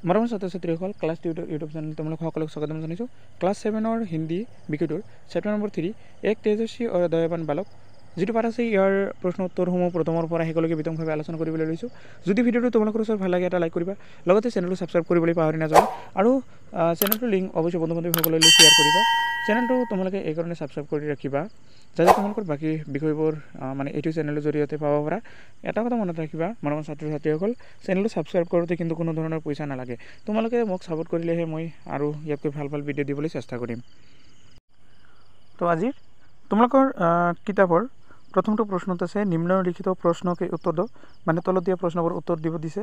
মৰমৰ ছাত্ৰ ছাত্ৰীসকল ক্লাছ ইউটিউব চেনেল তোমালোক সকলোকে স্বাগতম জনাইছোঁ। ক্লাছ 7ৰ হিন্দী বিষয়টোৰ চেপ্টাৰ নম্বৰ 3 এক তেজস্বী আৰু দয়াৱান বালক যিটো পাঠ আছে ইয়াৰ প্ৰশ্ন উত্তৰসমূহ প্ৰথমৰ পৰা শেষলৈকে বিতংভাৱে আলোচনা কৰিবলৈ লৈছোঁ। যদি ভিডিঅ'টো তোমালোকৰ ওচৰত ভাল লাগে এটা লাইক কৰিবা, লগতে চেনেলটো ছাবস্ক্ৰাইব কৰিবলৈ পাহৰি নাযাবা আৰু চেনেলটোৰ লিংক অৱশ্যই বন্ধু বান্ধৱীসকললৈ শ্বেয়াৰ কৰিবা। চেনেলটো তোমালোকে এইকাৰণে ছাবস্ক্ৰাইব কৰি ৰাখিবা যাতে তোমালোকৰ বাকী বিষয়বোৰ মানে এইটো চেনেলৰ জৰিয়তে পাব পাৰা। এটা কথা মনত ৰাখিবা মৰমৰ ছাত্ৰ ছাত্ৰীসকল, চেনেলটো ছাবস্ক্ৰাইব কৰোঁতে কিন্তু কোনো ধৰণৰ পইচা নালাগে। তোমালোকে মোক ছাপোৰ্ট কৰিলেহে মই আৰু ইয়াতকৈ ভাল ভাল ভিডিঅ' দিবলৈ চেষ্টা কৰিম। তো আজিৰ তোমালোকৰ কিতাপৰ প্ৰথমটো প্ৰশ্নত আছে নিম্নলিখিত প্ৰশ্নকে উত্তৰ দিয়ক, মানে তলত দিয়া প্ৰশ্নবোৰ উত্তৰ দিব দিছে।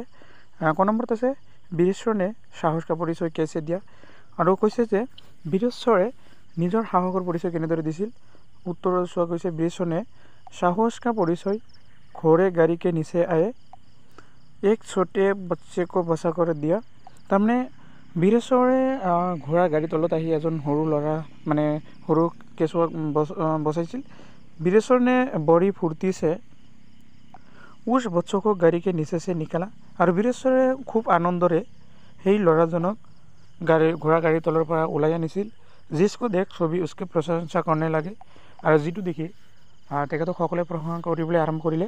ক নম্বৰত আছে বীৰেশ্বৰ নে সাহস কা পৰিচয় কেছে দিয়া, আৰু কৈছে যে বীৰেশ্বৰে নিজৰ সাহসৰ পৰিচয় কেনেদৰে দিছিল। উত্তৰ চোৱা কৈছে বীৰেশ্বৰ নে সাহস का परिचय घोड़े गाड़ी के नीचे आए एक छोटे बच्चे को बचा कर दिया। তাৰমানে বীৰেশ্বৰে ঘোঁৰা গাড়ীৰ তলত আহি এজন সৰু ল'ৰা মানে সৰু কেঁচুৱাক বচাইছিল। বীৰেশ্বৰ নে বড়ি ফূৰ্তি से उस बच्चों को गाड़ी के नीचे से निकाला, আৰু বীৰেশ্বৰে খুব আনন্দৰে সেই ল'ৰাজনক ঘোঁৰা গাড়ীৰ তলৰ পৰা ওলাই আনিছিল। जिसको देख सभी उसके प्रशंसा करने लगे, আৰু যিটো দেখি তেখেতক সকলোৱে প্ৰশংসা কৰিবলৈ আৰম্ভ কৰিলে।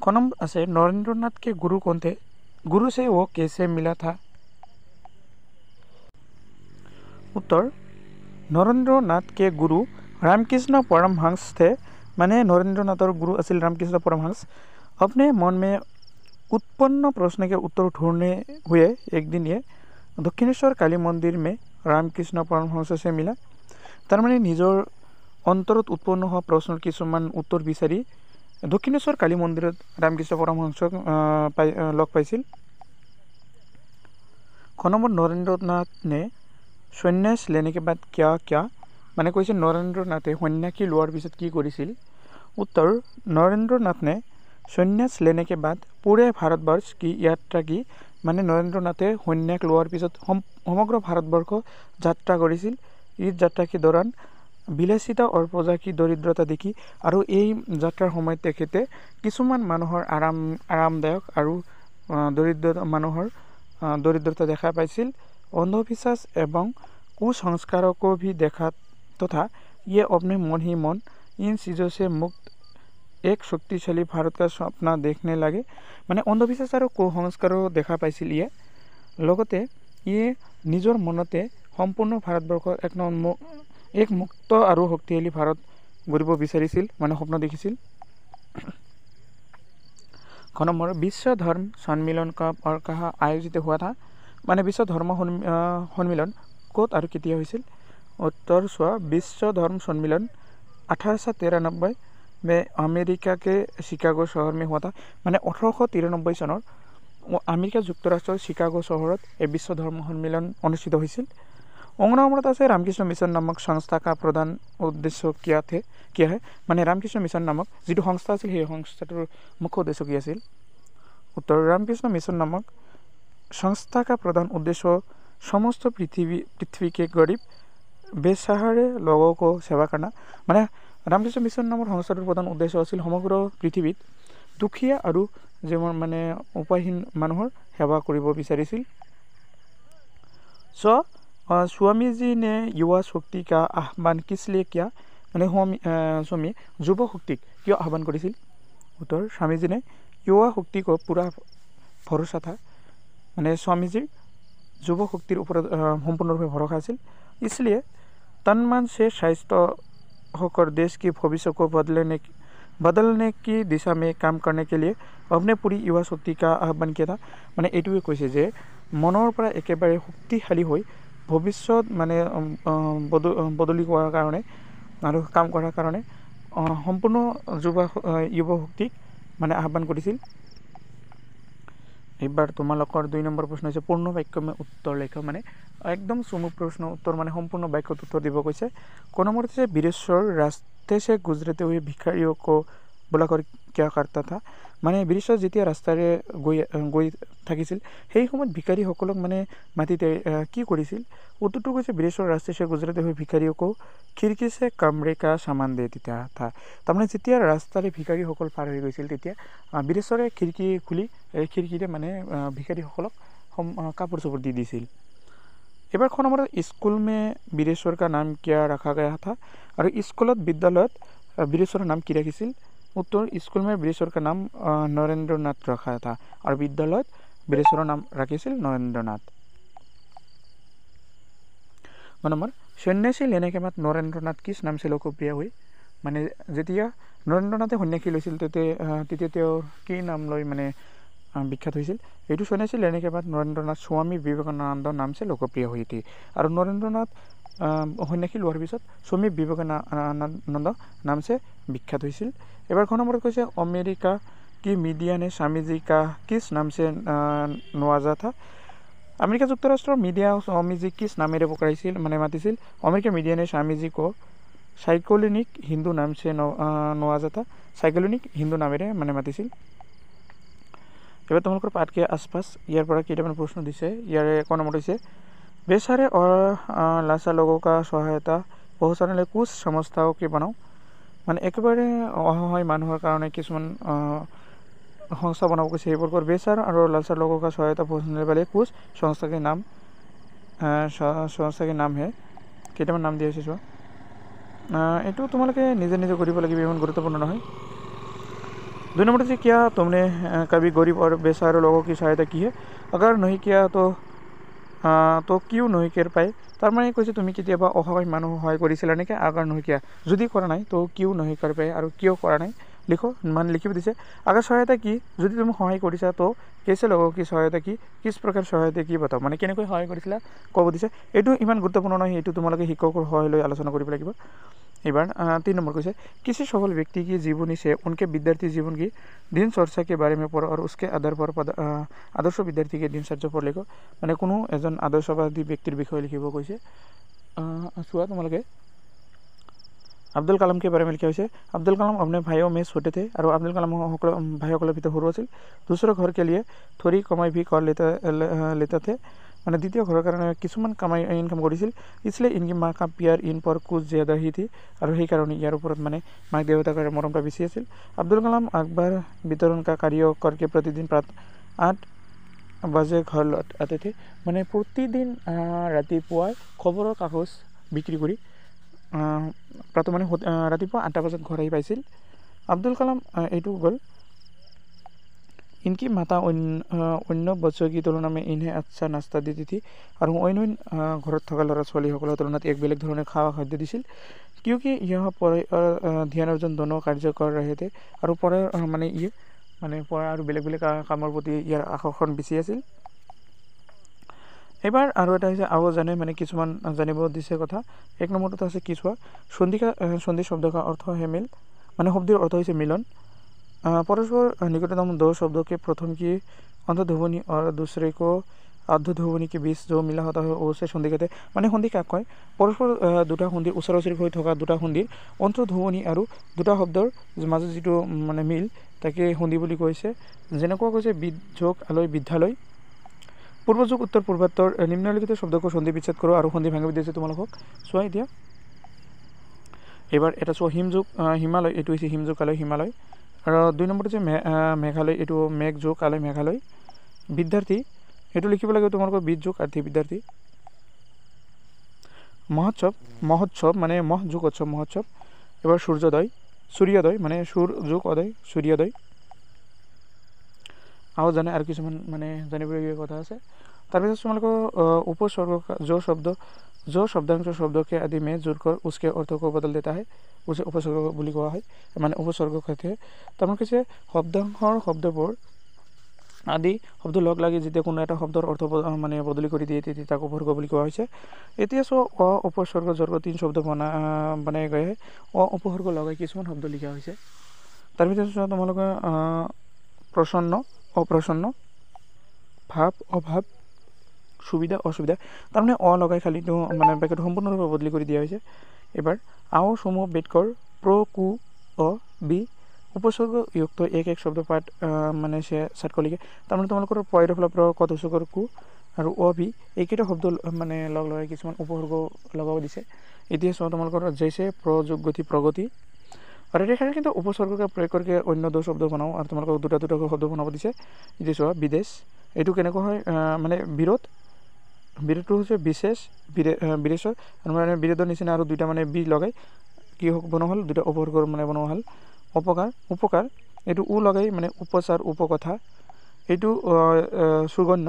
খ নম্বৰ আছে नरेंद्र नाथ के गुरु कौन थे, गुरु से वो कैसे मिला था। उत्तर नरेंद्र नाथ के गुरु रामकृष्ण परमहंस थे, माने नरेंद्र नाथर गुरु असिल रामकृष्ण परमहंस। अपने मन में उत्पन्न प्रश्न के उत्तर ढूंढने हुए एक दिन ये दक्षिणेश्वर काली मंदिर में रामकृष्ण परमहंस से मिला। তাৰমানে নিজৰ অন্তৰত উৎপন্ন হোৱা প্ৰশ্নৰ কিছুমান উত্তৰ বিচাৰি দক্ষিণেশ্বৰ কালী মন্দিৰত ৰামকৃষ্ণ পৰমহংসক লগ পাইছিল। খ নম্বৰ নৰেন্দ্ৰ নাথ নে সন্ন্যাস लेने के बाद क्या क्या, মানে কৈছে নৰেন্দ্ৰ নাথে সন্ন্যাসী লোৱাৰ পিছত কি কৰিছিল। উত্তৰ नरेंद्र नाथ ने सन्यास लेने के बाद पूरे भारतवर्ष की यात्रा की, মানে নৰেন্দ্ৰ নাথে সন্ন্যাস লোৱাৰ পিছত সমগ্ৰ ভাৰতবৰ্ষ যাত্ৰা কৰিছিল। इस যাত্ৰা के दौरान বিলাসিতা और प्रजा की दरिद्रता देखी, আৰু এই যাত্ৰাৰ সময়ত তেখেতে কিছুমান মানুহৰ আৰামদায়ক আৰু দৰিদ্ৰ মানুহৰ দৰিদ্ৰতা দেখা পাইছিল। अंधविश्वास एवं कुसंस्कारों को भी देखा तथा ये अपने मन ही मन इन चीज़ों से मुक्त एक शक्तिशाली भारत का सपना देखने लगे, মানে अंधविश्वास और कुसंस्कारों দেখা পাইছিল। লগতে ইয়ে নিজৰ মনতে সম্পূৰ্ণ ভাৰতবৰ্ষৰ এক মুক্ত আৰু শক্তিশালী ভাৰত গঢ়িব বিচাৰিছিল, মানে সপন দেখিছিল। খ নম্বৰ विश्व धर्म सम्मेलन कब और कहाँ आयोजित हुआ था, মানে বিশ্ব ধৰ্ম সন্মিলন ক'ত আৰু কেতিয়া হৈছিল। उत्तर चुआ विश्व धर्म सम्मेलन 1893 में अमेरिका के शिकागो शहर में हुआ था, মানে 1893 চনৰ আমেৰিকা যুক্তৰাষ্ট্ৰৰ শিকাগো চহৰত এই বিশ্ব ধৰ্ম সন্মিলন অনুষ্ঠিত হৈছিল। 19 নম্বৰত আছে रामकृष्ण मिशन नामक संस्था का प्रधान उद्देश्य क्या है, মানে रामकृष्ण मिशन नामक যিটো সংস্থা আছিল সেই সংস্থাটোৰ মুখ্য উদ্দেশ্য কি আছিল। उत्तर रामकृष्ण मिशन नामक संस्था का प्रधान उद्देश्य समस्त पृथ्वी के गरीब बेसहारे लोगों को सेवा करना, মানে रामकृष्ण मिशन नाমৰ সংস্থাটোৰ প্ৰধান উদ্দেশ্য আছিল সমগ্ৰ পৃথিৱীত দুখীয়া আৰু যিমান মানে উপায়হীন মানুহৰ সেৱা কৰিব বিচাৰিছিল। स्वामी जी ने युवा शक्ति का आह्वान किस लिए किया, মানে स्वामी যুৱ শক্তিক কিয় আহ্বান কৰিছিল। उत्तर स्वामी जी ने युवा शक्ति को पूरा भरोसा था, মানে স্বামীজীৰ যুৱ শক্তিৰ ওপৰত সম্পূৰ্ণৰূপে ভৰসা আছিল। इसलिए तन मन से स्वास्थ्य होकर देश की भविष्य को बदलने की दिशा में काम करने के लिए अपने पूरी युवा शक्ति का आह्वान किया था, মানে এইটোৱে কৈছে যে মনৰ পৰা একেবাৰে শক্তিশালী হৈ ভৱিষ্যত মানে বদলি কৰাৰ কাৰণে আৰু কাম কৰাৰ কাৰণে সম্পূৰ্ণ যুৱ শক্তিক মানে আহ্বান কৰিছিল। এইবাৰ তোমালোকৰ 2 নম্বৰ প্ৰশ্ন হৈছে পূৰ্ণ বাক্য মে উত্তৰ লেখ, মানে একদম চমু প্ৰশ্ন উত্তৰ মানে সম্পূৰ্ণ বাক্যত উত্তৰ দিব কৈছে। ক নম্বৰত আছে বীৰেশ্বৰ रास्ते से गुजरते हुए भिखारियों को बोला क्या करता था মানে ব্ৰিটিছৰ যেতিয়া ৰাস্তাৰে গৈ থাকিছিল সেই সময়ত ভিকাৰীসকলক মানে মাটিতে কি কৰিছিল উত্তৰটো কৈছে ব্ৰিটিছৰ ৰাস্তাই से गुजरते हुए भिखारियों को खिड़की से कमरे का सामान दे देता था তাৰমানে যেতিয়া ৰাস্তাৰে ভিকাৰীসকল পাৰ হৈ গৈছিল তেতিয়া ব্ৰিটিছৰে খিৰিকী খুলি খিৰিকীৰে মানে ভিকাৰীসকলক কাপোৰ চাপোৰ দি দিছিল এবাৰ খ নম্বৰ স্কুল में ब्रिटिছৰ का नाम क्या रखा गया था আৰু স্কুলত বিদ্যালয়ত ব্ৰিটিছৰ নাম কি ৰাখিছিল उत्तर स्कूल में ब्रिटिছৰ का नाम नरेंद्र नाथ रखा था और विद्यालयत ब्रिटिছৰ नाम राखिছিল नरेंद्र नाथ नम्बर सन्यासी लेने के बाद नरेंद्र नाथ किस नाम से लोकप्रिय हुई माने যেতিয়া नरेंद्र नाथे सन्यासी লৈছিল তেতিয়া তেওঁৰ কি নাম লৈ মানে বিখ্যাত হৈছিল এইটো সন্যাসী लेने के बाद नरेंद्र नाथ स्वामी विवेकानंद नाम से लोकप्रिय हुई थी और नरेंद्र नाथ सन्यासी লোৱাৰ পিছত स्वामी विवेकानंद नाम से विख्यात হৈছিল এবাৰ খ নম্বৰত কৈছে अमेरिका की मीडिया ने स्वामी जी का किस नाम से नवाजा था अमेरिका যুক্তৰাষ্ট্ৰৰ মিডিয়া स्वामी जी किस नामेৰে পুকাৰিছিল মানে মাতিছিল अमेरिका मीडिया ने स्वामी जी को साइकोलिनिक हिंदू नाम से नवाजा था साइकोलिनिक हिंदू नामेৰে মানে মাতিছিল এবাৰ তোমালোকৰ পাঠকে आसपास ইয়াৰ পৰা কেইটামান প্ৰশ্ন দিছে ইয়াৰে ক নম্বৰ হৈছে बेसहारे और लाचार लोगों का सहायता पहुँचाने लिए कुछ संस्थाओं के बनाओ মানে একেবাৰে অসহায় মানুহৰ কাৰণে কিছুমান সংস্থা বনাব কৈছে সেইবোৰ বেচাৰ আৰু লাচাৰ लोगों का सहायता पहुँचाने वाले कुछ संस्था के नाम है কেইটামান নাম দিয়া হৈছে চোৱা এইটো তোমালোকে নিজে নিজে কৰিব লাগিব ইমান গুৰুত্বপূৰ্ণ নহয় 2 नंबर से क्या तुमने कभी गरीब और बेसहारा लोगों की सहायता की है अगर नहीं किया तो क्यों नहीं कर पाए तार माने কৈছে তুমি কেতিয়াবা অসহায় মানুহ সহায় কৰিছিলা নেকি আগাৰ নহয় কিয়া যদি কৰা নাই তো কিয় নহয় कर पाए আৰু কিয় কৰা নাই লিখো মান লিখিব দিছে আগাৰ সহায়তা কি যদি তুমি সহায় কৰিছা তো कैसे लोगों की सहायता की किस प्रकार सहायता की बताओ মানে কেনেকৈ সহায় কৰিছিলা ক'ব দিছে এইটো ইমান গুৰুত্বপূৰ্ণ নহয় এইটো তোমালোকে শিক্ষকৰ সহায় লৈ আলোচনা কৰিব লাগিব এবাৰ 3 नंबर কৈছে किसी सफल व्यक्ति की जीवनी से उनके विद्यार्थी जीवन की दिनचर्या के बारे में पढ़ो और उसके आधार पर आदर्श विद्यार्थी के दिनचर्या पर लिखो মানে কোনো এজন আদৰ্শবাদী ব্যক্তিৰ বিষয়ে লিখিব কৈছে চোৱা তোমালোকে अब्दुल कलाम के बारे में लिखा है अब्दुल कलाम अपने भाइयों में छोटे थे और अब्दुल कलाम भाइयों को भीतर सरू आछिल दूसरे घर के लिए थोड़ी कमाई भी कर लेते थे মানে দ্বিতীয় ঘৰৰ কাৰণে কিছুমান কামাই ইনকাম কৰিছিল इसलिए इनकी माँ का प्यार इन पर कुछ ज़्यादा ही थी और সেই কাৰণে ইয়াৰ ওপৰত মানে মাক দেউতাকৰ মৰমটা বেছি আছিল अब्दुल कलाम अखबार वितरण का कार्य करके प्रतिदिन प्रात 8 बजे घर लौट आते थे মানে প্ৰতিদিন ৰাতিপুৱা খবৰৰ কাগজ বিক্ৰী কৰি प्रातः মানে ৰাতিপুৱা 8টা বজাত ঘৰ আহি পাইছিল अब्दुल कलाम এইটো গ'ল इनकी माता अन्य बच्चों की तुलना में इन्हें अच्छा नाश्ता देती थी और अन्य घर थका लड़ा छोलीसर तुलना एक बेलेग धरण खावा खाद्य दिছিল क्योंकि यह पढ़ाई और ध्यान अर्जन दोनों कार्य कर रहे थे और पढ़ाई माने ये माने पढ़ा और बेलेग बेलेग काমৰ প্ৰতি ইয়াৰ আকৰ্ষণ বেছি আছিল এবাৰ আৰু এটা হৈছে আও জানে মানে কিছুমান জানিব দিছে কথা এক নম্বৰটো আছে কি চোৱা সন্ধি শব্দ का अर्थ है मिल মানে শব্দের অর্থ হৈছে মিলন परस्पर निकटतम दो शब्दों के प्रथम की अंतध्वनि और दूसरे को आर्धध्वनि के बीच जो मिला होता है उसे सन्धि कहते हैं माने सन्धि काक कय परस्पर दुटा सन्धिर ओचरा ओचरि হৈ থকা দুটা সন্ধিৰ অন্তৰ্ধ্বনি আৰু দুটা শব্দৰ মাজত যিটো মানে মিল তাকে সন্ধি বুলি কৈছে যেনেকুৱা কৈছে বিদ্যোগ আলয় বিদ্যালয় পূৰ্বযোগ উত্তৰ পূৰ্বাত্তৰ নিম্নলিখিত শব্দকো সন্ধি বিচ্ছেদ কৰো আৰু সন্ধি ভাঙি দিছে তোমালোকক চোৱা এতিয়া এবাৰ এটা চোৱা হিমযোগ হিমালয় এইটো হৈছে হিমযোগ আলয় হিমালয় और 2 नम्बर जो मेघालय ये मेघ जोग आलय मेघालय विद्यार्थी ये लिखिब लगे तुम्हारे बीज जोग आर्थी विद्यार्थी महोत्सव महोत्सव माने मह जोग उत्सव महोत्सव एबार सूर्योदय माने सूर्य जोग उदय सूर्योदय आओ जाने और किछुमान माने जानिबलगिया कथा आछे तार पिছত तुम्हारे उपसर्ग जो शब्दांश शब्द के आदि में जुड़कर उसके अर्थ को बदल देता है उसे उपसर्ग বুলি কোৱা হয় মানে উপসৰ্গ कहते हैं তাৰমানে কৈছে শব্দাংশৰ শব্দবোৰ আদি শব্দ লগ লাগি যেতিয়া কোনো এটা শব্দৰ অৰ্থ মানে বদলি কৰি দিয়ে তেতিয়া তাক উপসৰ্গ বুলি কোৱা হৈছে এতিয়া সো অ উপসর্গ জড় তিন শব্দ বনাই গয়ে অ উপসর্গ লগাই কিছুমান শব্দ লিখা হৈছে তাৰ ভিতৰত তোমালোকে প্ৰসন্ন অপ্ৰসন্ন ভাব অভাব সুবিধা অসুবিধা তাৰ মানে অ লগাই খালি তো মানে বাক্যটো সম্পূৰ্ণৰূপে বদলি কৰি দিয়া হৈছে এবাৰ আও সমূহ বেদ কৰ প্ৰ কু অ বি উপসৰ্গযুক্ত এক এক শব্দ পাঠ মানে সে চাৰ্ট কৰি লিখে তাৰমানে তোমালোকৰ পয়ৰ ফালৰ পৰা কত উচকৰ কু আৰু অভি এইকেইটা শব্দ মানে লগ লগাই কিছুমান উপসৰ্গ লগাব দিছে এতিয়া চোৱা তোমালোকৰ জैसे প্ৰযোগ গতি প্ৰগতি और এখানে কিন্তু উপসর্গ প্রয়োগ করে অন্য দো শব্দ বানাও আর তোমালোকক দুটা দুটা শব্দ বানাব দিছে এতিয়া চোৱা বিদেশ এইটো কেনেকৈ হয় মানে বিৰোধ বিৰোধটো হৈছে বিশেষ বিৰেছৰ মানে বিৰোধৰ নিচিনা আৰু দুইটা মানে বি লগাই কি বনোৱা হ'ল দুটা উপসৰ্গৰ মানে বনোৱা হ'ল অপকাৰ উপকাৰ এইটো উ লগাই মানে উপচাৰ উপকথা এইটো সুগন্ধ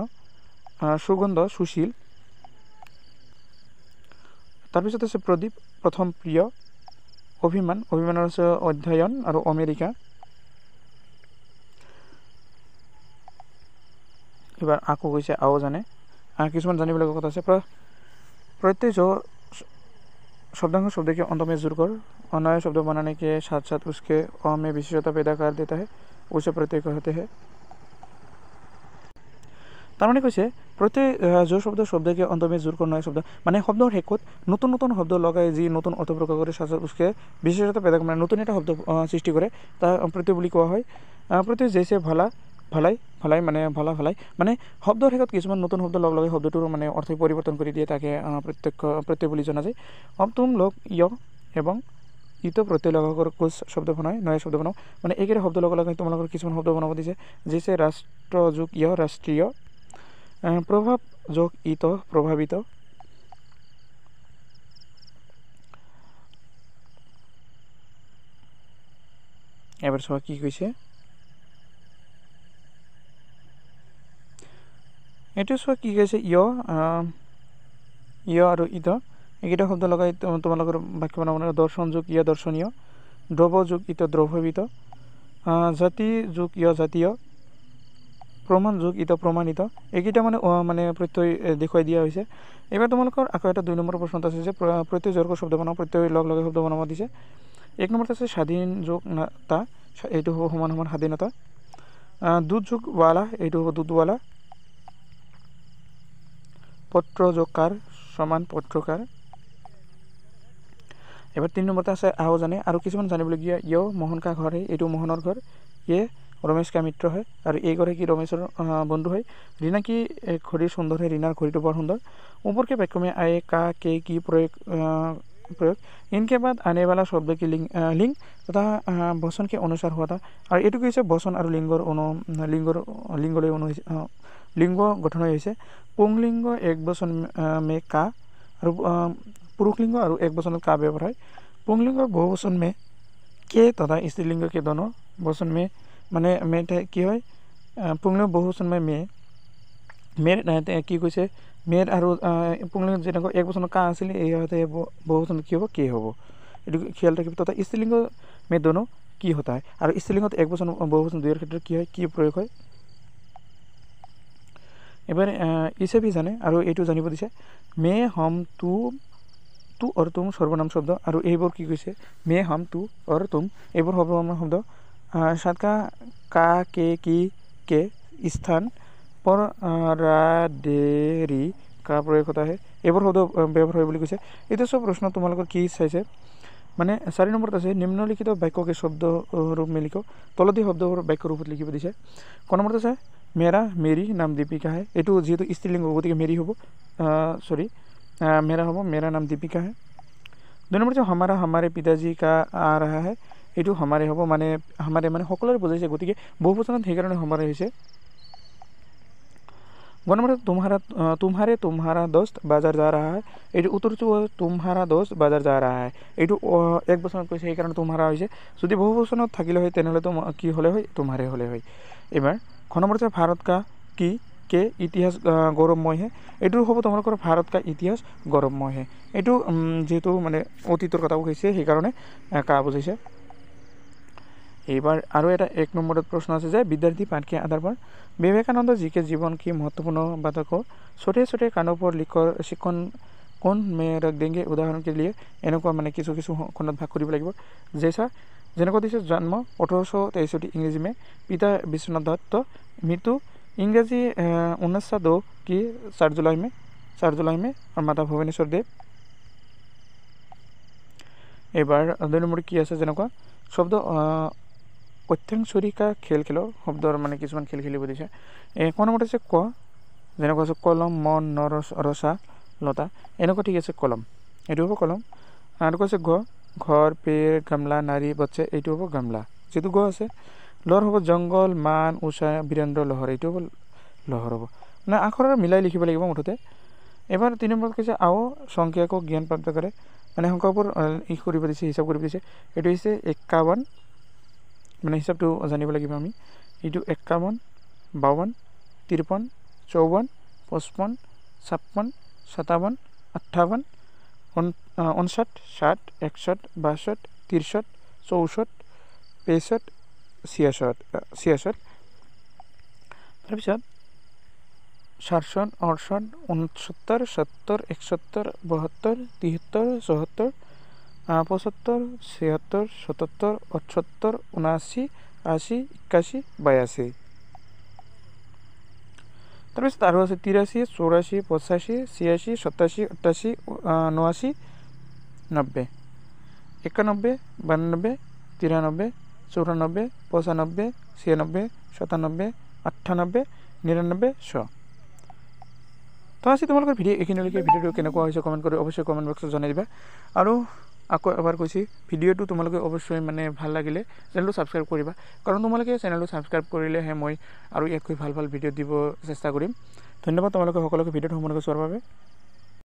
সুগন্ধ সুশীল তাৰপিছত আছে প্ৰদীপ প্ৰথম প্ৰিয় অভিমান অভিমানৰ আছে অধ্যয়ন আৰু আমেৰিকা এবাৰ আকৌ কৈছে আও জানে কিছুমান জানিবলগীয়া কথা আছে प्रत्यय जो शब्दांश शब्द के अंत में जुड़कर नए शब्द बनाने के साथ साथ उसके अ में विशेषता पैदा कर देता है उसे प्रत्यय कहते हैं তাৰমানে কৈছে प्रत्यय जो शब्द शब्द के अंत में जुड़कर नए शब्द মানে শব্দৰ শেষত নতুন নতুন শব্দ লগাই যি নতুন অৰ্থ প্ৰকাশ কৰে সাথে उसके विशेषता पैदा মানে নতুন এটা শব্দ সৃষ্টি কৰে তা प्रत्यय বুলি কোৱা হয় प्रत्यय जैसे भला ভালাই ভালাই মানে ভালা ভালাই মানে শব্দৰ শেষত কিছুমান নতুন শব্দ লগ লগাই শব্দটোৰ মানে অৰ্থ পৰিৱৰ্তন কৰি দিয়ে তাকে প্ৰত্যয় বুলি জনা যায় তুম লোক ইয় এবং ইটো প্ৰত্যয় লগাকৰ কুছ শব্দ বনায় নয়া শব্দ বনাও মানে এইকেইটা শব্দ লগ লগাই তোমালোকৰ কিছুমান শব্দ বনাব দিছে যেছে ৰাষ্ট্ৰ যোগ ইয় ৰাষ্ট্ৰীয় প্ৰভাৱ যোগ ইত প্ৰভাৱিত এবাৰ চোৱা কি কৈছে এইটো চোৱা কি কৈছে ইয় আৰু ইত এইকেইটা শব্দ লগাই তোমালোকৰ বাক্য বনাব দৰ্শন যোগ ইয় দৰ্শনীয় দ্ৰৱ যোগ ইত দ্ৰৱিত জাতি যোগ ইয় জাতীয় প্ৰমাণ যোগ ইত প্ৰমাণিত এইকেইটা মানে মানে প্ৰত্যয় দেখুৱাই দিয়া হৈছে এবাৰ তোমালোকৰ আকৌ এটা 2 নম্বৰ প্ৰশ্নত আছে যে প্ৰত্যয় জোৰক শব্দ বনাও প্ৰত্যয় লগ লগাই শব্দ বনাব দিছে 1 নম্বৰত আছে স্বাধীন যোগ তা এইটো হ'ব সমান সমান স্বাধীনতা দুধ যোগ वाला এইটো হ'ব দুধওয়ালা পত্ৰ যোগকাৰ সমান পত্ৰকাৰ এবাৰ 3 নম্বৰতে আছে আও জানে আৰু কিছুমান জানিবলগীয়া ইয় মোহন কা ঘৰ এইটো মোহনৰ ঘৰ ইয়ে रमेश का मित्र है और ये कि रमेशर बंधु है रीना की घड़ी सुंदर है रीनार घड़ी तो बहुत सुंदर ऊपर के वाक्य में आए का के की प्रयोग इनके बाद आने वाला शब्द की लिंग तथा वचन के अनुसार हुआ था और ये कैसे वचन और लिंगर लिंगले लिंग गठन हो पुंगलिंग एक वचन में का और पुरुषलिंग और एक वचन का व्यवहार है पुंगलिंग बहुवचन में के तथा स्त्रीलिंग के दोनों वचन में মানে মেটা কি হয় পুংলিঙ্গ বহুবচন মে মেৰ কি কৈছে মেৰ আৰু পুংলিঙ্গ যেনেকৈ এক বচন কা আছিল এই হতে বহুবচন কি হ'ব কে হ'ব এটো খেয়াল ৰাখিব তথা স্ত্ৰীলিঙ্গ মে दोनों কি হতা হয় আৰু স্ত্ৰীলিঙ্গত এক বচন বহুবচন দুইৰ ক্ষেত্ৰত কি হয় কি প্ৰয়োগ হয় এবাৰ ইছে भी জানে আৰু এইটো জানিব দিছে মে হম তু और तुम सर्वनाम शब्द और এইবোৰ কি কৈছে মে হম তু और तुम এইবোৰ সৰ্বনাম শব্দ सात का की के स्थान पर देरी का प्रयोग होता है এইবোৰ শব্দ ব্যৱহাৰ হয় বুলি কৈছে এটা সব প্ৰশ্ন তোমালোকৰ কি চাইছে মানে 4 নম্বৰত আছে নিম্নলিখিত বাক্যকে শব্দ रूप में लिखो তলতি শব্দৰ বাক্য ৰূপত লিখিব দিছে কোন নম্বৰত আছে मेरा मेरी नाम दीपिका है এটো যেহেতু স্ত্ৰীলিঙ্গ গতিকে মেৰি হ'ব সৰি मेरा হ'ব मेरा नाम दीपिका है 2 নম্বৰত हमारा हमारे पिताजी का आ रहा है এইটো हमारे হ'ব মানে हमारे মানে সকলোৰে বুজাইছে গতিকে বহুবচনত সেইকাৰণে हमारे হৈছে 1 নম্বৰত तुम्हारे तुम्हारा दोस्त बाजार जा रहा है এইটো উত্তৰটো तुम्हारा दोस्त बाजार जा रहा है এইটো এক বচনত কৈছে সেইকাৰণে तुम्हारा হৈছে যদি বহুবচনত থাকিলে হয় তেনেহলে তো কি হলে হয় तुम्हारे হলে হয় এবাৰ খ নম্বৰত আছে भारत का की के इतिहास गौरवमय है এইটো হ'ব তোমালোকৰ भारत का इतिहास गौरवमय है এইটো যেহেতু মানে অতীতৰ কথা কৈছে সেইকাৰণে কা বুজাইছে এবাৰ আৰু এটা 1 নম্বৰত प्रश्न আছে যে विद्यार्थी पाठ के आधार पर विवेकानंद जी के जीवन की महत्वपूर्ण बातों को छोटे छोटे कानों पर लिखकर शिक्षण कौन में रख देंगे उदाहरण के लिए এনেকুৱা মানে কিছু কিছু খণ্ডত ভাগ কৰিব লাগিব जैसा যেনেকুৱা দিছে জন্ম 1863 इंग्रजी में पिता विश्वनाथ दत्त मृत्यु इंग्रजी 1902 की 4 जुलाई में और माता भुवनेश्वर देव এবাৰ 2 নম্বৰ কি আছে যেনেকুৱা শব্দ কথ্যাংশৰিকা খেল খেলৰ শব্দৰ মানে কিছুমান খেল খেলিব দিছে ক নম্বৰত আছে ক যেনেকুৱা আছে কলম মন ৰচা লতা এনেকুৱা ঠিক আছে কলম এইটো হ'ব কলম আৰু কৈছে ঘৰ পেৰ গামলা নাৰী বাচ্চা এইটো হ'ব গামলা যেটো আছে লহৰ হ'ব জংগল মান উষা বীৰেন্দ্ৰ লহৰ এইটো হ'ব লহৰ হ'ব মানে আখৰৰ মিলাই লিখিব লাগিব মুঠতে এবাৰ 3 নম্বৰত কৈছে আও সংখ্যাকক জ্ঞান প্ৰাপ্ত কৰে মানে সংখ্যাবোৰ ই কৰিব দিছে হিচাপ কৰিব দিছে এইটো হৈছে 51 মানে হিচাপটো জানিব লাগিব আমি এইটো 51 52 53 54 55 56 57 58 59 60 61 62 63 64 65 66 তাৰপিছত 67 68 69 70 71 72 73 74 75 76 77 78 79 80 81 82 তাৰপিছত আৰু আছে 83 84 85 86 87 88 89 90 91 92 93 94 95 96 97 98 99 100 তো আজি তোমালোকৰ ভিডিঅ' এইখিনিলৈকে ভিডিঅ'টো কেনেকুৱা হৈছে কমেণ্ট কৰি অৱশ্যই কমেণ্ট বক্সত জনাই দিবা আৰু আকৌ এবাৰ কৈছি ভিডিঅ'টো তোমালোকে অৱশ্যই মানে ভাল লাগিলে চেনেলটো ছাবস্ক্ৰাইব কৰিবা কাৰণ তোমালোকে চেনেলটো ছাবস্ক্ৰাইব কৰিলেহে মই আৰু ইয়াতকৈ ভাল ভাল ভিডিঅ' দিব চেষ্টা কৰিম ধন্যবাদ তোমালোকে সকলোকে ভিডিঅ'টো সম্পূৰ্ণকৈ চোৱাৰ বাবে